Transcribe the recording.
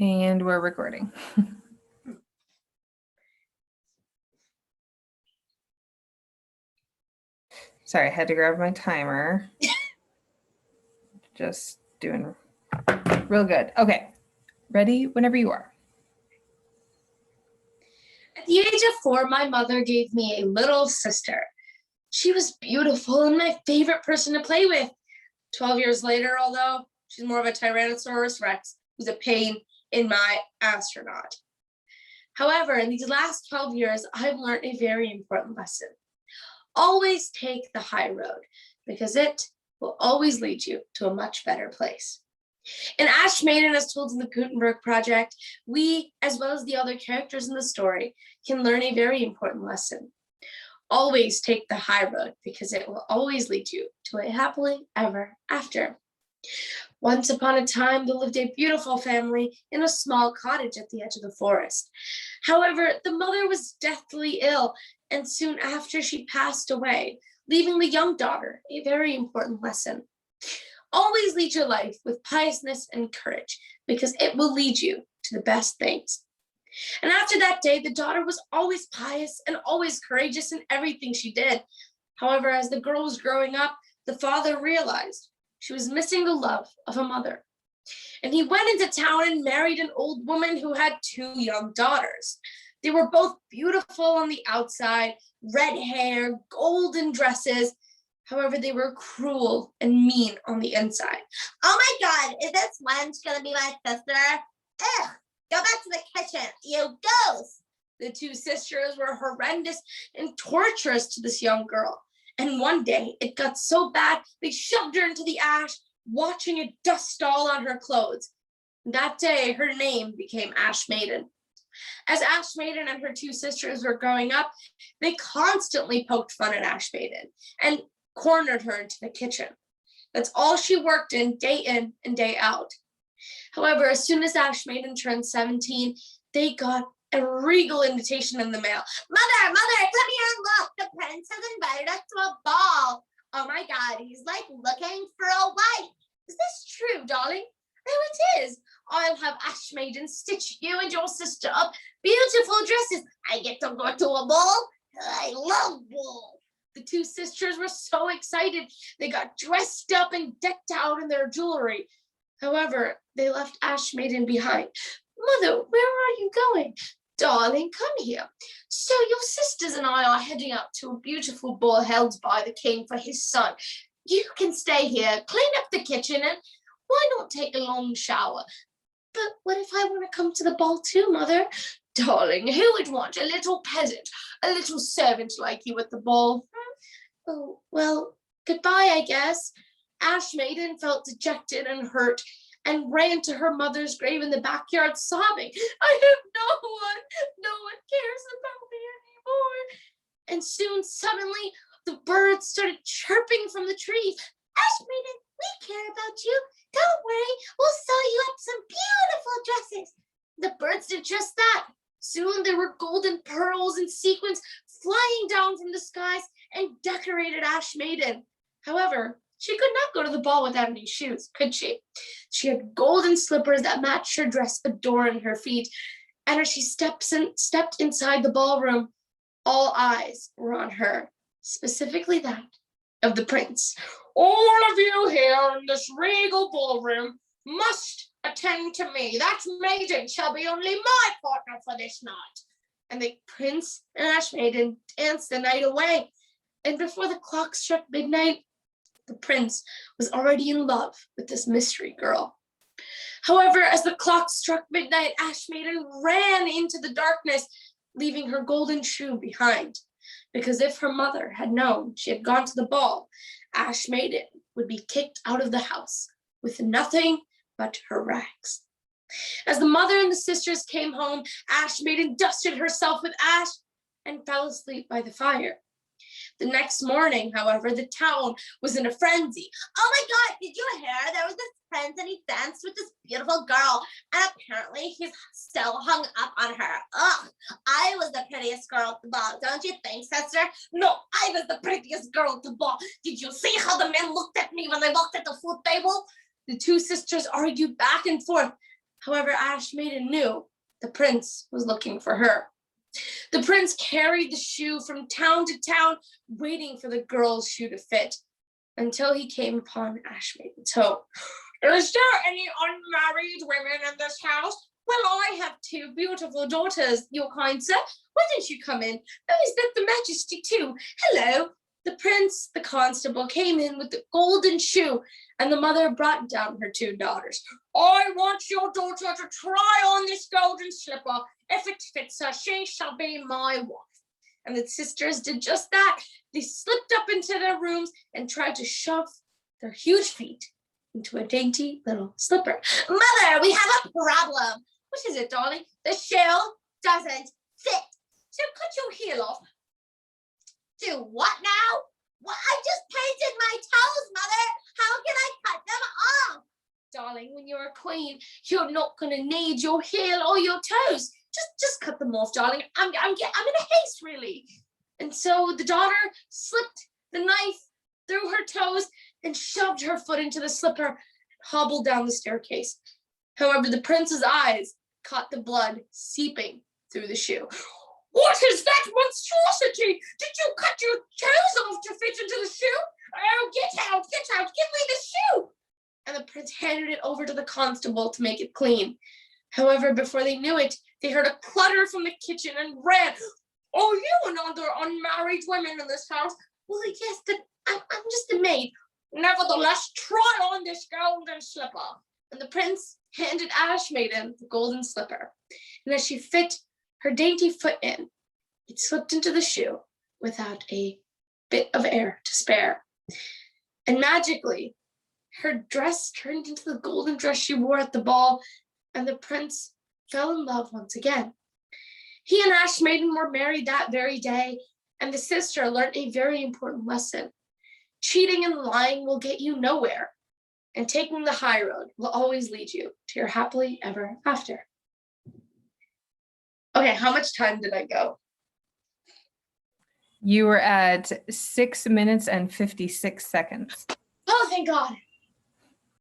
And we're recording. Sorry, I had to grab my timer. Just doing real good. Okay, ready whenever you are. At the age of 4, my mother gave me a little sister. She was beautiful and my favorite person to play with. 12 years later, although, she's more of a Tyrannosaurus Rex who's a pain in my astronaut. However, in these last 12 years, I've learned a very important lesson. Always take the high road because it will always lead you to a much better place. In Ash Maiden, as told in the Gutenberg Project, we, as well as the other characters in the story, can learn a very important lesson. Always take the high road because it will always lead you to a happily ever after. Once upon a time, there lived a beautiful family in a small cottage at the edge of the forest. However, the mother was deathly ill, and soon after she passed away, leaving the young daughter a very important lesson. Always lead your life with piousness and courage, because it will lead you to the best things. And after that day, the daughter was always pious and always courageous in everything she did. However, as the girl was growing up, the father realized she was missing the love of a mother. And he went into town and married an old woman who had 2 young daughters. They were both beautiful on the outside, red hair, golden dresses. However, they were cruel and mean on the inside. Oh my God, is this wench gonna be my sister? Ugh, go back to the kitchen, you ghost. The 2 sisters were horrendous and torturous to this young girl. And one day it got so bad, they shoved her into the ash, watching it dust all on her clothes. That day, her name became Ash Maiden. As Ash Maiden and her 2 sisters were growing up, they constantly poked fun at Ash Maiden and cornered her into the kitchen. That's all she worked in and day out. However, as soon as Ash Maiden turned 17, they got a regal invitation in the mail. Mother, come here and look. The prince has invited us to a ball. Oh my God, he's like looking for a wife. Is this true, darling? Oh, it is. I'll have Ash Maiden stitch you and your sister up beautiful dresses. I get to go to a ball? I love balls. The 2 sisters were so excited. They got dressed up and decked out in their jewelry. However, they left Ash Maiden behind. Mother, where are you going? Darling, come here. So your sisters and I are heading out to a beautiful ball held by the king for his son. You can stay here, clean up the kitchen, and why not take a long shower? But what if I want to come to the ball too, Mother? Darling, who would want a little peasant, a little servant like you at the ball? Oh, well, goodbye, I guess. Ash Maiden felt dejected and hurt and ran to her mother's grave in the backyard sobbing. I have no one cares about me anymore. And soon, suddenly, the birds started chirping from the trees. Ash Maiden, we care about you. Don't worry, we'll sew you up some beautiful dresses. The birds did just that. Soon there were golden pearls and sequins flying down from the skies and decorated Ash Maiden. However, she could not go to the ball without any shoes, could she? She had golden slippers that matched her dress, adorning her feet. And as she stepped inside the ballroom, all eyes were on her, specifically that of the prince. All of you here in this regal ballroom must attend to me. That maiden shall be only my partner for this night. And the prince and Ash Maiden danced the night away. And before the clock struck midnight, the prince was already in love with this mystery girl. However, as the clock struck midnight, Ash Maiden ran into the darkness, leaving her golden shoe behind. Because if her mother had known she had gone to the ball, Ash Maiden would be kicked out of the house with nothing but her rags. As the mother and the sisters came home, Ash Maiden dusted herself with ash and fell asleep by the fire. The next morning, however, the town was in a frenzy. Oh my God, did you hear? There was this prince and he danced with this beautiful girl. And apparently he's still hung up on her. Ugh, I was the prettiest girl at the ball. Don't you think, sister? No, I was the prettiest girl at the ball. Did you see how the men looked at me when I walked at the food table? The 2 sisters argued back and forth. However, Ash Maiden knew the prince was looking for her. The prince carried the shoe from town to town, waiting for the girl's shoe to fit, until he came upon Ash Maiden's home. Is there any unmarried women in this house? Well, I have 2 beautiful daughters, your kind sir. Why don't you come in? Oh, is that the majesty too? Hello. The prince, the constable, came in with the golden shoe, and the mother brought down her 2 daughters. I want your daughter to try on this golden slipper. If it fits her, she shall be my wife. And the sisters did just that. They slipped up into their rooms and tried to shove their huge feet into a dainty little slipper. Mother, we have a problem. What is it, darling? The shoe doesn't fit. So cut your heel off. Do what now? Well, I just painted my toes, Mother. How can I cut them off? Darling, when you're a queen, you're not gonna need your heel or your toes. Just cut them off, darling. I'm in a haste, really. And so the daughter slipped the knife through her toes and shoved her foot into the slipper and hobbled down the staircase. However, the prince's eyes caught the blood seeping through the shoe. What is that monstrosity? Did you cut your toes off to fit into the shoe? Oh, get out, give me the shoe. And the prince handed it over to the constable to make it clean. However, before they knew it, they heard a clutter from the kitchen and ran. Oh, you and other unmarried women in this house? Well, yes, but I'm just a maid. Nevertheless, try on this golden slipper. And the prince handed Ash Maiden the golden slipper. And as she fit her dainty foot in, it slipped into the shoe without a bit of air to spare. And magically, her dress turned into the golden dress she wore at the ball, and the prince fell in love once again. He and Ash Maiden were married that very day, and the sister learned a very important lesson. Cheating and lying will get you nowhere, and taking the high road will always lead you to your happily ever after. Okay, how much time did I go? You were at 6 minutes and 56 seconds. Oh, thank God.